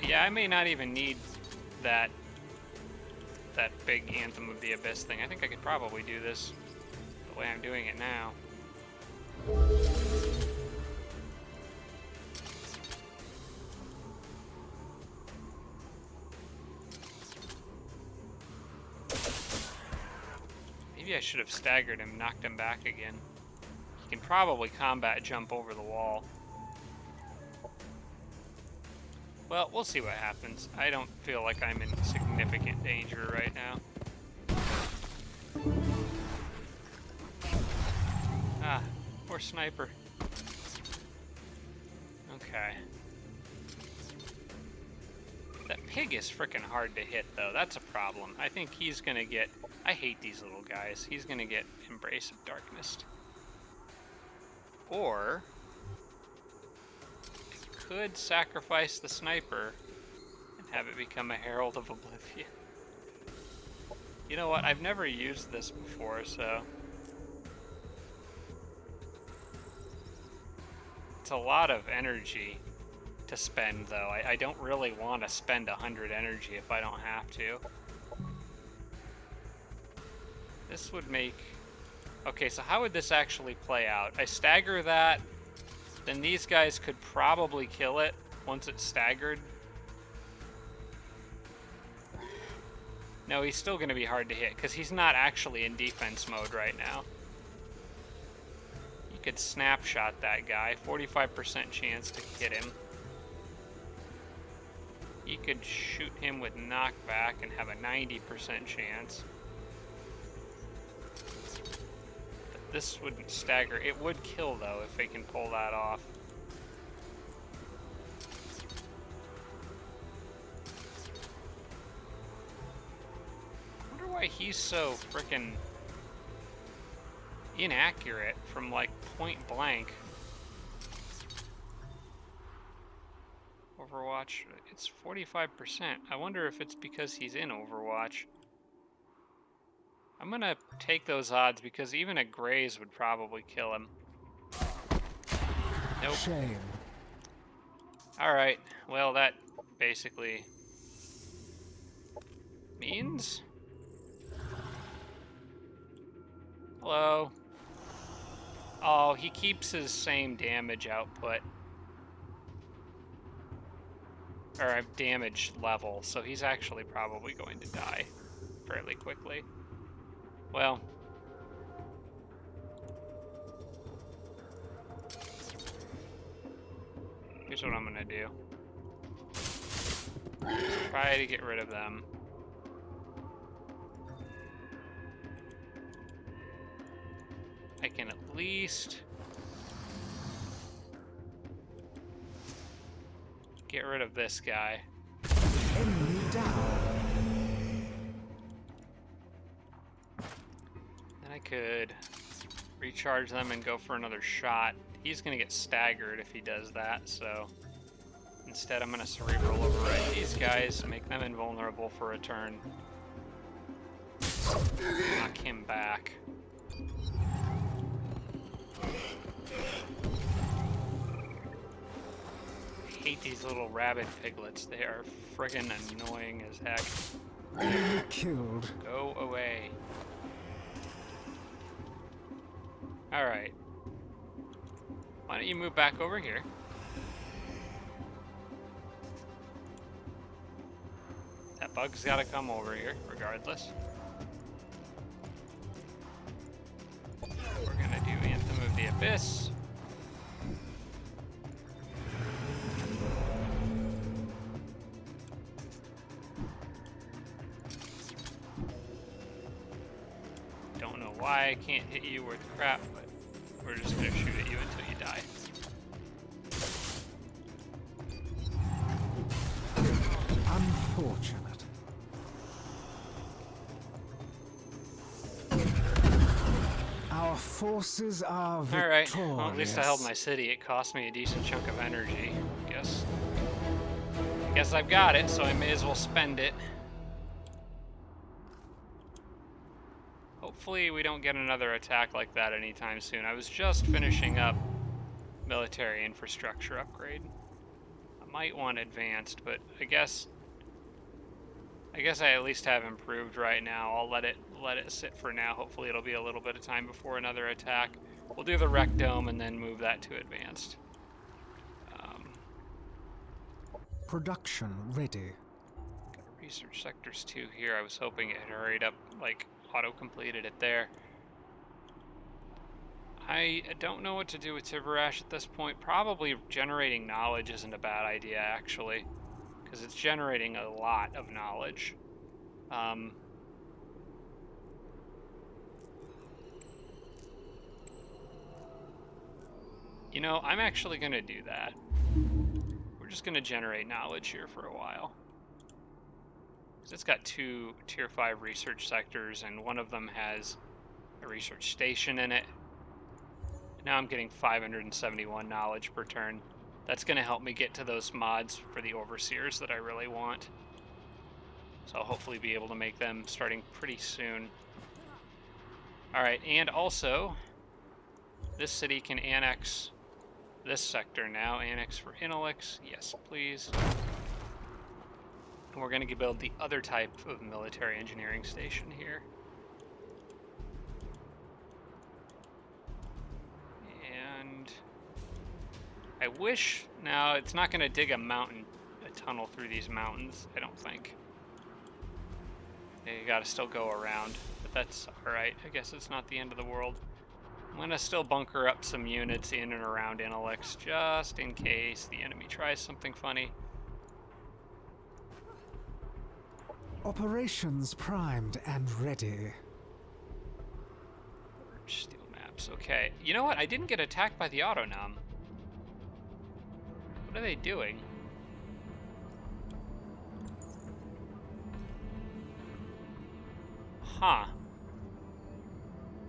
yeah, I may not even need that big Anthem of the Abyss thing. I think I could probably do this the way I'm doing it now. Maybe I should have staggered him, knocked him back again. He can probably combat jump over the wall. Well, we'll see what happens. I don't feel like I'm in significant danger right now. Ah, poor sniper. Okay. That pig is freaking hard to hit, though. That's a problem. I think he's gonna get... I hate these little guys. He's gonna get Embrace of Darkness. Or... I could sacrifice the sniper and have it become a Herald of Oblivion. You know what? I've never used this before, so... It's a lot of energy to spend, though. I don't really want to spend 100 energy if I don't have to. This would make... Okay, so how would this actually play out? I stagger that, then these guys could probably kill it once it's staggered. No, he's still going to be hard to hit, because he's not actually in defense mode right now. You could snapshot that guy, 45% chance to hit him. You could shoot him with knockback and have a 90% chance. But this wouldn't stagger. It would kill, though, if they can pull that off. I wonder why he's so frickin' inaccurate from, like, point blank. Overwatch, it's 45%. I wonder if it's because he's in Overwatch. I'm gonna take those odds because even a graze would probably kill him. Nope. Shame. Alright, well that basically means... Hello. Oh, he keeps his same damage output. Or damage level, so he's actually probably going to die fairly quickly. Well, here's what I'm gonna do. Try to get rid of them. I can at least get rid of this guy. Enemy down. Then I could recharge them and go for another shot. He's gonna get staggered if he does that, so instead I'm gonna cerebral override these guys, make them invulnerable for a turn. Knock him back. I hate these little rabbit piglets. They are friggin' annoying as heck. Enemy killed. Go away. Alright. Why don't you move back over here? That bug's gotta come over here, regardless. We're gonna do Anthem of the Abyss. Don't know why I can't hit you worth crap, but we're just gonna shoot at you until you die. Unfortunate. Our forces are victorious. Alright, well, at least I held my city. It cost me a decent chunk of energy. Guess I've got it, so I may as well spend it. Hopefully we don't get another attack like that anytime soon. I was just finishing up military infrastructure upgrade. I might want advanced, but I guess I at least have improved right now. I'll let it sit for now. Hopefully it'll be a little bit of time before another attack. We'll do the rec dome and then move that to advanced. Production ready. Got research sectors 2 here. I was hoping it had hurried up, like auto-completed it there. I don't know what to do with Tivarash at this point. Probably generating knowledge isn't a bad idea, actually, because it's generating a lot of knowledge. You know, I'm actually going to do that. We're just going to generate knowledge here for a while. Because it's got 2 tier 5 research sectors, and one of them has a research station in it. Now I'm getting 571 knowledge per turn. That's going to help me get to those mods for the overseers that I really want. So I'll hopefully be able to make them starting pretty soon. Alright, and also, this city can annex this sector now. Annex for Intelix. Yes, please. And we're going to build the other type of military engineering station here. And I wish... Now, it's not going to dig a tunnel through these mountains, I don't think. You gotta still go around, but that's alright. I guess it's not the end of the world. I'm gonna still bunker up some units in and around Intelix, just in case the enemy tries something funny. Operations primed and ready. Steel maps, okay. You know what? I didn't get attacked by the Autonom. What are they doing? Huh.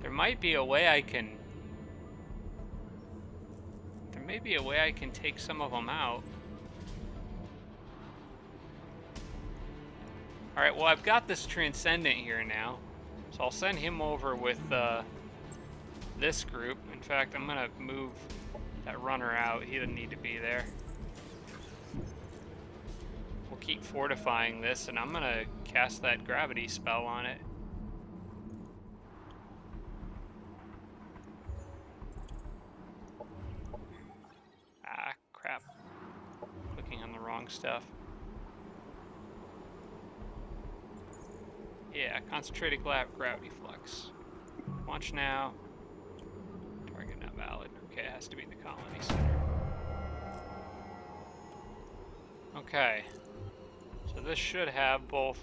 There might be a way I can... There may be a way I can take some of them out. Alright, well I've got this Transcendent here now. So I'll send him over with this group. In fact, I'm gonna move that runner out. He doesn't need to be there. We'll keep fortifying this, and I'm gonna cast that gravity spell on it. Ah, crap. Clicking on the wrong stuff. Yeah, concentrated gravity flux. Launch now. Target not valid. Okay, it has to be the colony center. Okay. So this should have both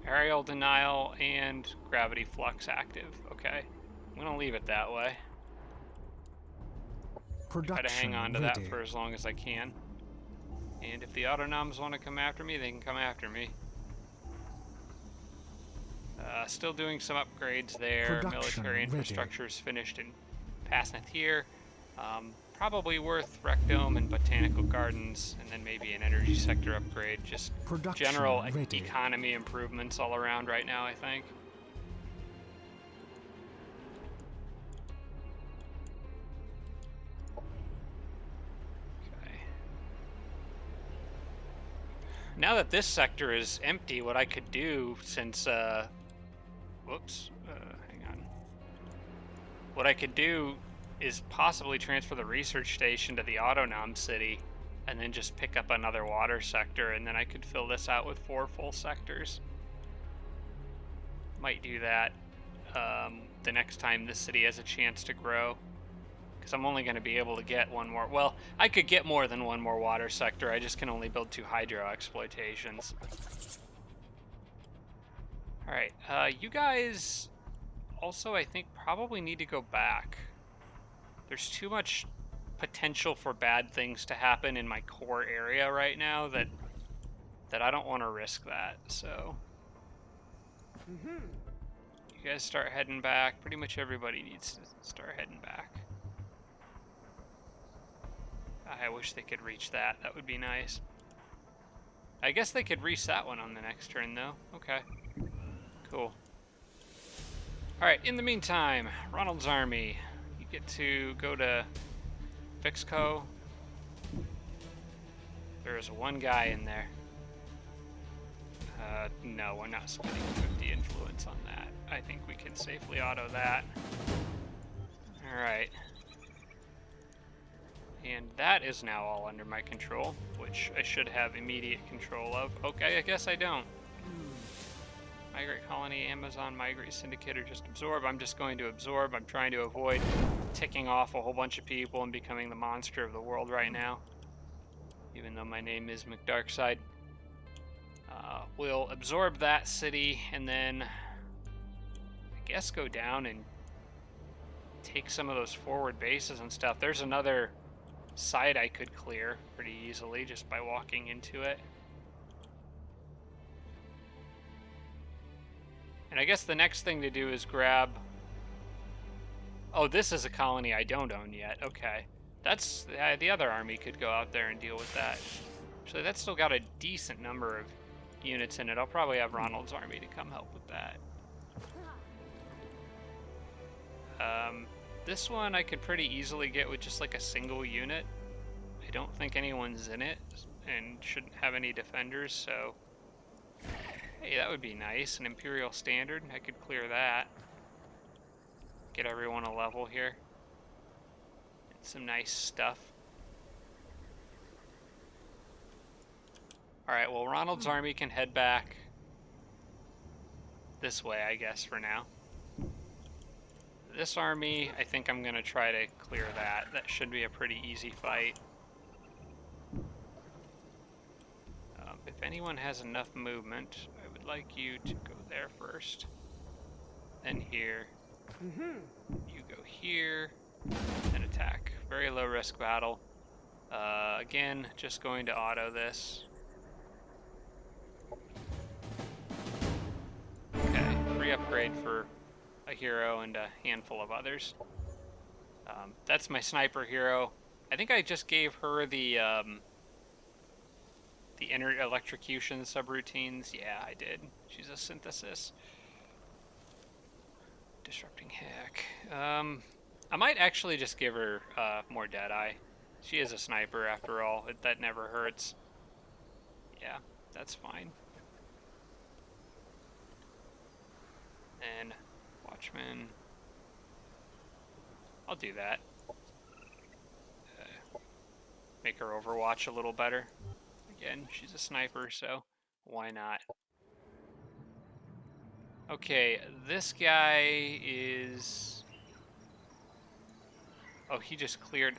aerial denial and gravity flux active. Okay. I'm gonna leave it that way. Try to hang on to that for as long as I can. And if the Autonoms want to come after me, they can come after me. Still doing some upgrades there. Military infrastructure is finished in Passneth here. Probably worth Rec Dome and Botanical Gardens, and then maybe an energy sector upgrade. Just general economy improvements all around right now, I think. Okay. Now that this sector is empty, what I could do, since whoops, hang on. What I could do is possibly transfer the research station to the Autonom city, and then just pick up another water sector, and then I could fill this out with 4 full sectors. Might do that the next time this city has a chance to grow, because I'm only going to be able to get one more. Well, I could get more than one more water sector. I just can only build 2 hydro exploitations. Alright, you guys also, I think, probably need to go back. There's too much potential for bad things to happen in my core area right now that I don't want to risk that, so... You guys start heading back. Pretty much everybody needs to start heading back. I wish they could reach that. That would be nice. I guess they could reach that one on the next turn, though. Okay. Cool. Alright, in the meantime, Ronald's army. You get to go to Fixco. There's one guy in there. No, we're not spending 50 influence on that. I think we can safely auto that. Alright. And that is now all under my control, which I should have immediate control of. Okay, I guess I don't. Migrate Colony, Amazon, Migrate Syndicate, or just absorb. I'm just going to absorb. I'm trying to avoid ticking off a whole bunch of people and becoming the monster of the world right now. Even though my name is McDarkside. We'll absorb that city and then I guess go down and take some of those forward bases and stuff. There's another site I could clear pretty easily just by walking into it. And I guess the next thing to do is grab... Oh, this is a colony I don't own yet. Okay. That's... the other army could go out there and deal with that. Actually, that's still got a decent number of units in it. I'll probably have Ronald's army to come help with that. This one I could pretty easily get with just like a single unit. I don't think anyone's in it and shouldn't have any defenders, so... Hey, that would be nice. An Imperial Standard. I could clear that. Get everyone a level here. And some nice stuff. Alright, well, Ronald's army can head back this way, I guess, for now. This army, I think I'm going to try to clear that. That should be a pretty easy fight. If anyone has enough movement, I would like you to go there first. Then here. You go here. And attack. Very low risk battle. Again, just going to auto this. Okay, free upgrade for a hero and a handful of others. That's my sniper hero. I think I just gave her the inner electrocution subroutines. Yeah, I did. She's a synthesis. Disrupting hack. I might actually just give her more Deadeye. She is a sniper after all. That never hurts. Yeah, that's fine. And Watchman. I'll do that. Make her Overwatch a little better. Again, she's a sniper, so why not? Okay, this guy is... Oh, he just cleared...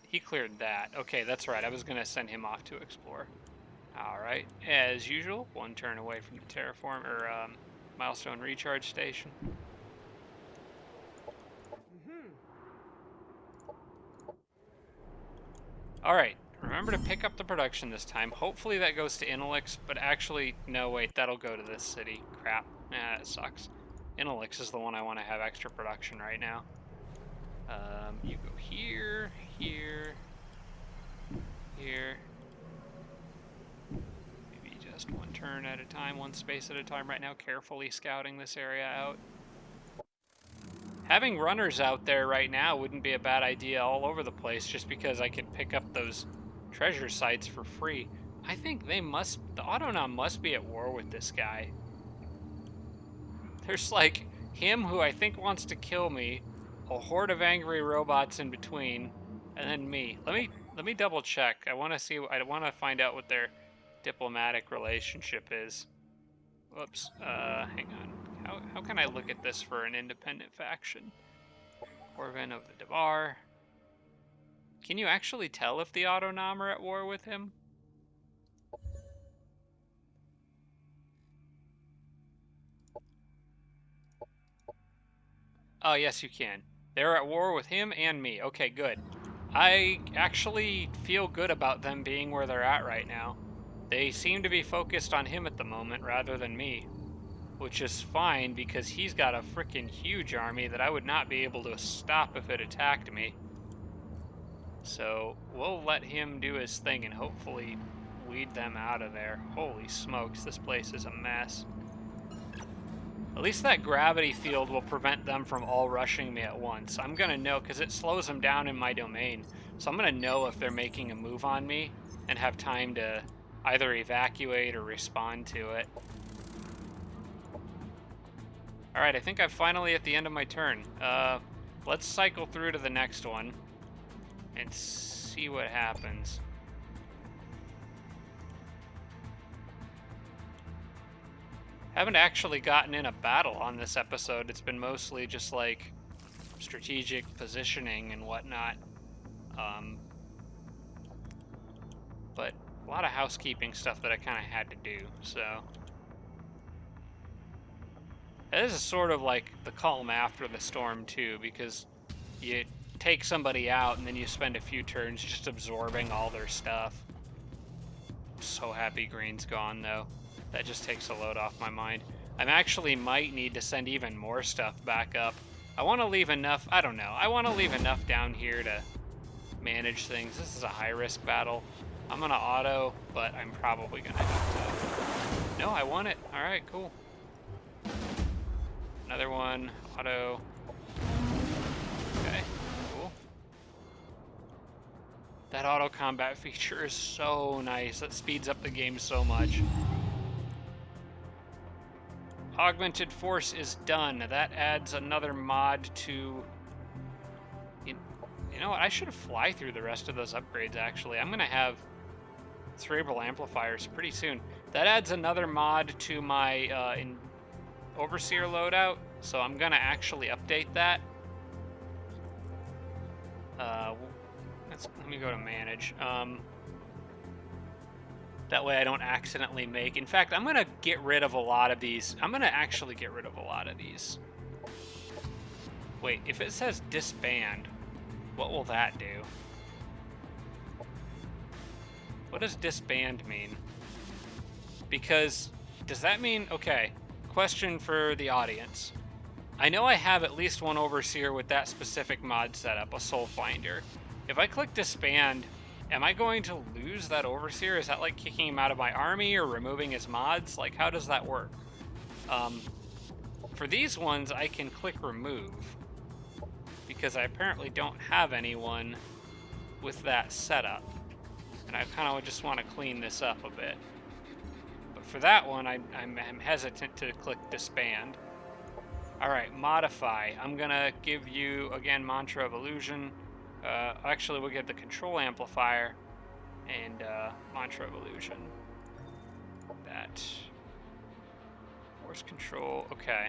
He cleared that. Okay, that's right. I was going to send him off to explore. Alright, as usual, one turn away from the terraform, or milestone recharge station. Alright, remember to pick up the production this time. Hopefully that goes to Inelix, but actually, no, wait, that'll go to this city. Crap. Nah, it sucks. Inelix is the one I want to have extra production right now. You go here, here, here. Maybe just one turn at a time, one space at a time right now, carefully scouting this area out. Having runners out there right now wouldn't be a bad idea all over the place, just because I could pick up those treasure sites for free. I think they must... The Autonom must be at war with this guy. There's like him who I think wants to kill me, a horde of angry robots in between, and then me. Let me double check. I want to find out what their diplomatic relationship is. Whoops. Hang on. How can I look at this for an independent faction? Orvan of the Devar. Can you actually tell if the Autonom are at war with him? Oh, yes, you can. They're at war with him and me. Okay, good. I actually feel good about them being where they're at right now. They seem to be focused on him at the moment rather than me. Which is fine, because he's got a freaking huge army that I would not be able to stop if it attacked me. So we'll let him do his thing and hopefully weed them out of there. Holy smokes, this place is a mess. At least that gravity field will prevent them from all rushing me at once. I'm gonna know, because it slows them down in my domain. So I'm gonna know if they're making a move on me and have time to either evacuate or respond to it. Alright, I think I'm finally at the end of my turn. Let's cycle through to the next one and see what happens. Haven't actually gotten in a battle on this episode. It's been mostly just like strategic positioning and whatnot. But a lot of housekeeping stuff that I kind of had to do, so. This is sort of like the calm after the storm, too, because you take somebody out and then you spend a few turns just absorbing all their stuff. I'm so happy green's gone, though. That just takes a load off my mind. I actually might need to send even more stuff back up. I want to leave enough, I don't know, I want to leave enough down here to manage things. This is a high-risk battle. I'm going to auto, but I'm probably going to have to... No, I want it. All right, cool. Another one, auto. Okay, cool. That auto combat feature is so nice. That speeds up the game so much. Augmented Force is done. That adds another mod to... You know what? I should fly through the rest of those upgrades, actually. I'm going to have cerebral amplifiers pretty soon. That adds another mod to my Overseer loadout, so I'm going to actually update that. Let me go to Manage. That way I don't accidentally make... In fact, I'm going to get rid of a lot of these. I'm going to actually get rid of a lot of these. Wait, if it says disband, what will that do? What does disband mean? Because, does that mean... Okay, question for the audience. I know I have at least one Overseer with that specific mod setup, a Soul Finder. If I click disband, am I going to lose that Overseer? Is that like kicking him out of my army or removing his mods? Like, how does that work? For these ones, I can click remove, because I apparently don't have anyone with that setup. And I kind of just want to clean this up a bit. But for that one, I'm hesitant to click disband. Alright, modify. I'm going to give you, again, Mantra of Illusion. Actually, we'll get the Control Amplifier and Mantra of Illusion. That. Force Control. Okay.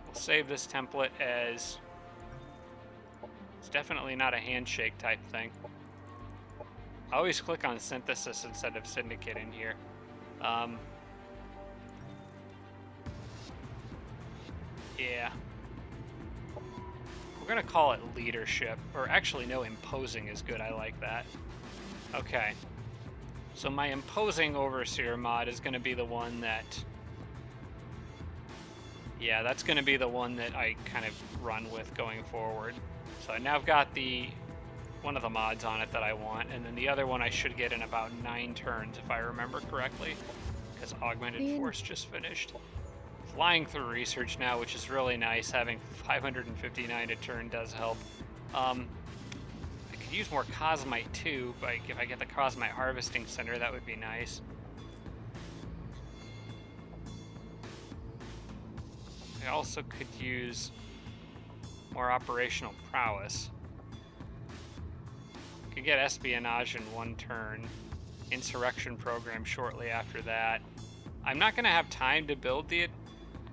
We'll save this template as... It's definitely not a handshake type thing. I always click on Synthesis instead of Syndicate in here. Yeah. We're gonna call it Leadership. Or actually, no, Imposing is good. I like that. Okay. So my Imposing Overseer mod is gonna be the one that... Yeah, that's gonna be the one that I kind of run with going forward. So now I've got one of the mods on it that I want, and then the other one I should get in about 9 turns, if I remember correctly, because Augmented Force just finished. Flying through research now, which is really nice. Having 559 a turn does help. I could use more Cosmite too, but if I get the Cosmite Harvesting Center, that would be nice. I also could use more operational prowess. Could get Espionage in 1 turn. Insurrection program shortly after that. I'm not going to have time to build the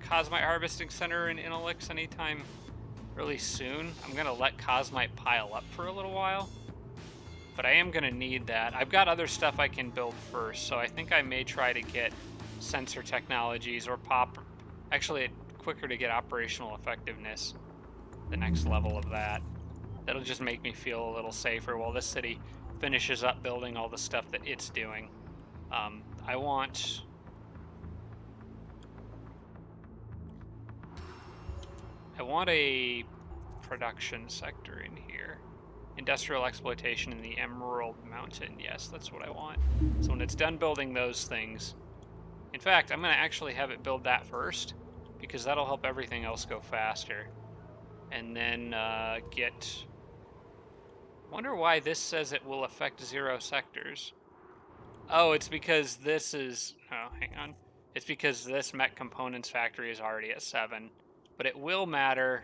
Cosmite Harvesting Center in Inalix anytime really soon. I'm going to let Cosmite pile up for a little while. But I am going to need that. I've got other stuff I can build first, so I think I may try to get sensor technologies or pop... Actually, it's quicker to get operational effectiveness, the next level of that. That'll just make me feel a little safer while this city finishes up building all the stuff that it's doing. I want a production sector in here. Industrial exploitation in the Emerald Mountain. Yes, that's what I want. So when it's done building those things, In fact, I'm going to actually have it build that first, because that'll help everything else go faster. And then get... Wonder why this says it will affect 0 sectors. Oh, it's because this is... Oh, hang on. It's because this Mech Components factory is already at 7. But it will matter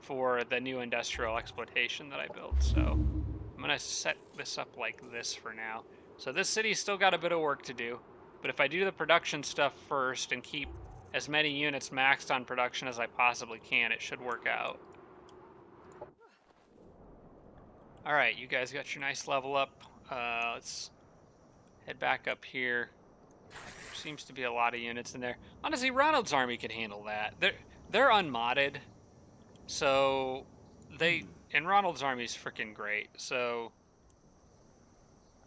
for the new industrial exploitation that I built, so I'm going to set this up like this for now. So this city's still got a bit of work to do, but if I do the production stuff first and keep as many units maxed on production as I possibly can, it should work out. Alright, you guys got your nice level up. Let's head back up here. There seems to be a lot of units in there. Honestly, Ronald's army could handle that. They're unmodded, so and Ronald's army is freaking great, so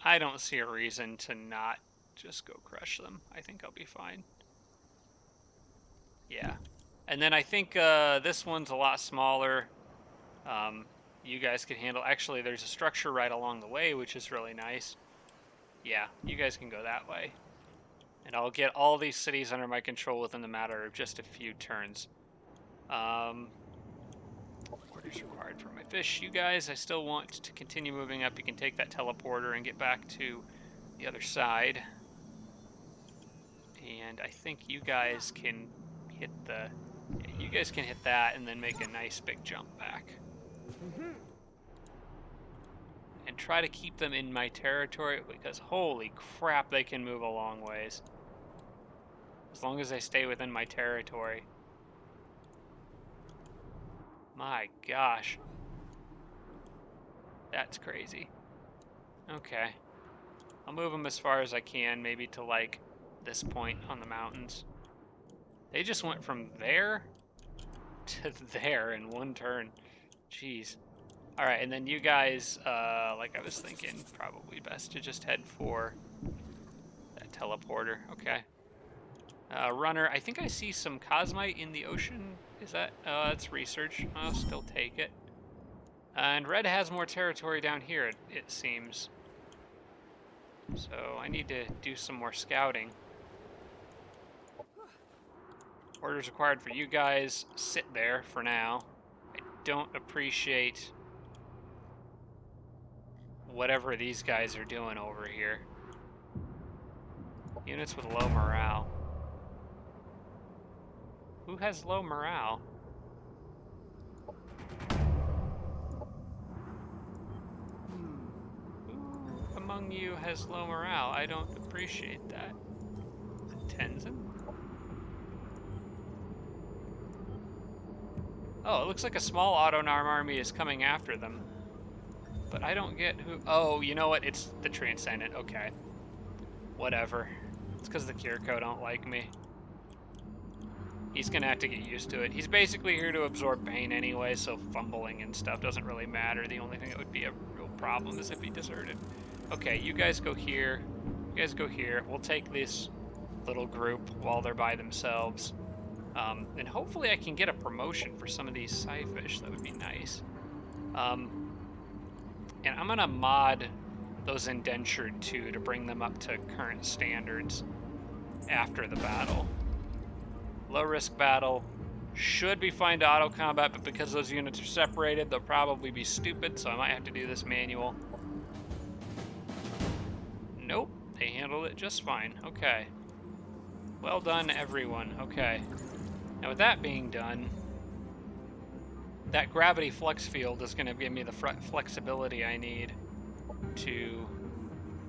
I don't see a reason to not just go crush them. I think I'll be fine. Yeah. And then I think this one's a lot smaller. You guys can handle... Actually, there's a structure right along the way, which is really nice. Yeah, you guys can go that way. And I'll get all these cities under my control within the matter of just a few turns. Orders required for my fish. You guys, I still want to continue moving up. You can take that teleporter and get back to the other side. And I think you guys can hit the... Yeah, you guys can hit that and then make a nice big jump back. And try to keep them in my territory, because holy crap, they can move a long ways. As long as they stay within my territory. My gosh. That's crazy. Okay. I'll move them as far as I can, maybe to like this point on the mountains. They just went from there to there in one turn. Jeez. Alright, and then you guys, like I was thinking, probably best to just head for that teleporter. Okay. Runner, I think I see some cosmite in the ocean. Is that? That's research. I'll still take it. And red has more territory down here, it seems. So I need to do some more scouting. Orders required for you guys. Sit there for now. I don't appreciate whatever these guys are doing over here. Units with low morale. Who has low morale? Who among you has low morale? I don't appreciate that. Is it Tenzin? Oh, it looks like a small Autonarm army is coming after them. But I don't get who... Oh, you know what? It's the Transcendent. Okay. Whatever. It's because the Kiriko don't like me. He's gonna have to get used to it. He's basically here to absorb pain anyway, so fumbling and stuff doesn't really matter. The only thing that would be a real problem is if he deserted. Okay, you guys go here. You guys go here. We'll take this little group while they're by themselves. And hopefully I can get a promotion for some of these sci-fish. That would be nice. And I'm gonna mod those indentured too to bring them up to current standards after the battle. Low risk battle. Should be fine to auto combat, but because those units are separated, they'll probably be stupid, so I might have to do this manual. Nope, they handled it just fine. Okay. Well done, everyone. Okay. Now with that being done, that gravity flux field is going to give me the flexibility I need to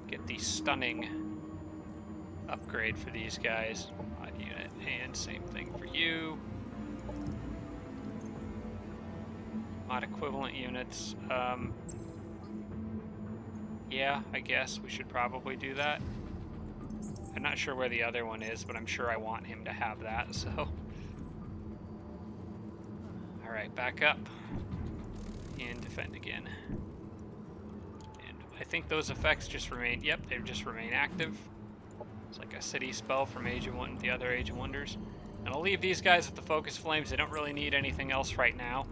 get the stunning upgrade for these guys. Mod unit, and same thing for you. Mod equivalent units. Yeah, I guess we should probably do that. I'm not sure where the other one is, but I'm sure I want him to have that, so... Alright, back up. And defend again. And I think those effects just remain... Yep, they just remain active. It's like a city spell from Age of Wonders, the other Age of Wonders. And I'll leave these guys with the focus flames. They don't really need anything else right now.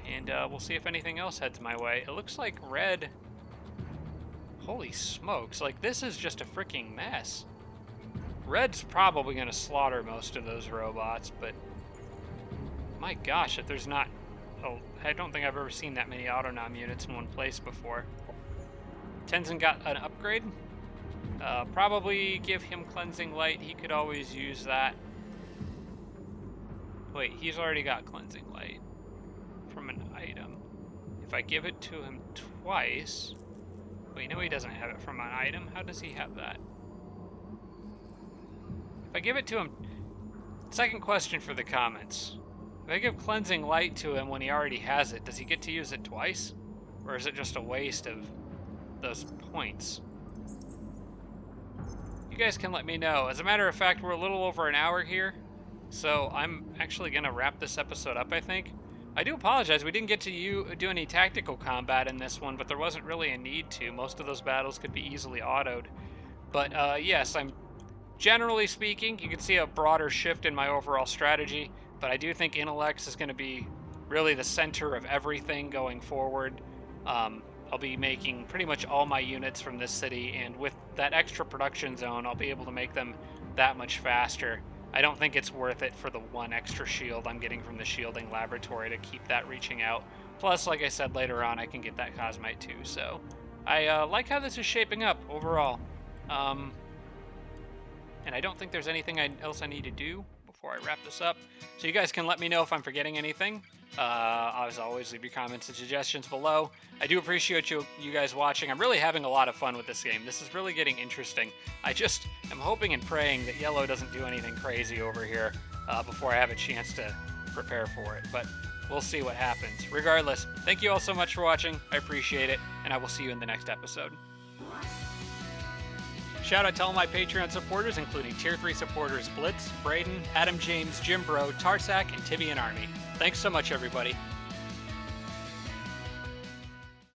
And we'll see if anything else heads my way. It looks like red Holy smokes, like this is just a freaking mess. Red's probably going to slaughter most of those robots, but my gosh, if there's not... Oh, I don't think I've ever seen that many Autonom units in one place before. Tenzin got an upgrade. Probably give him Cleansing Light. He could always use that. Wait, he's already got Cleansing Light from an item. If I give it to him twice... Wait, no, he doesn't have it from an item. How does he have that? If I give it to him... Second question for the comments. If I give Cleansing Light to him when he already has it, does he get to use it twice? Or is it just a waste of those points? You guys can let me know. As a matter of fact, we're a little over an hour here, so I'm actually going to wrap this episode up, I think. I do apologize, we didn't get to do any tactical combat in this one, but there wasn't really a need to. Most of those battles could be easily autoed. But yes, I'm generally speaking, you can see a broader shift in my overall strategy, but I do think Intellects is going to be really the center of everything going forward. I'll be making pretty much all my units from this city, and with that extra production zone, I'll be able to make them that much faster. I don't think it's worth it for the one extra shield I'm getting from the shielding laboratory to keep that reaching out. Plus, like I said, later on I can get that Cosmite too, so I like how this is shaping up overall. And I don't think there's anything else I need to do before I wrap this up. So you guys can let me know if I'm forgetting anything. As always, leave your comments and suggestions below. I do appreciate you guys watching. I'm really having a lot of fun with this game. This is really getting interesting. I just am hoping and praying that Yellow doesn't do anything crazy over here before I have a chance to prepare for it. But we'll see what happens. Regardless, thank you all so much for watching. I appreciate it, and I will see you in the next episode. Shout out to all my Patreon supporters, including Tier 3 supporters Blitz, Braden, Adam James, Jim Bro, Tarsak, and Tibian Army. Thanks so much, everybody.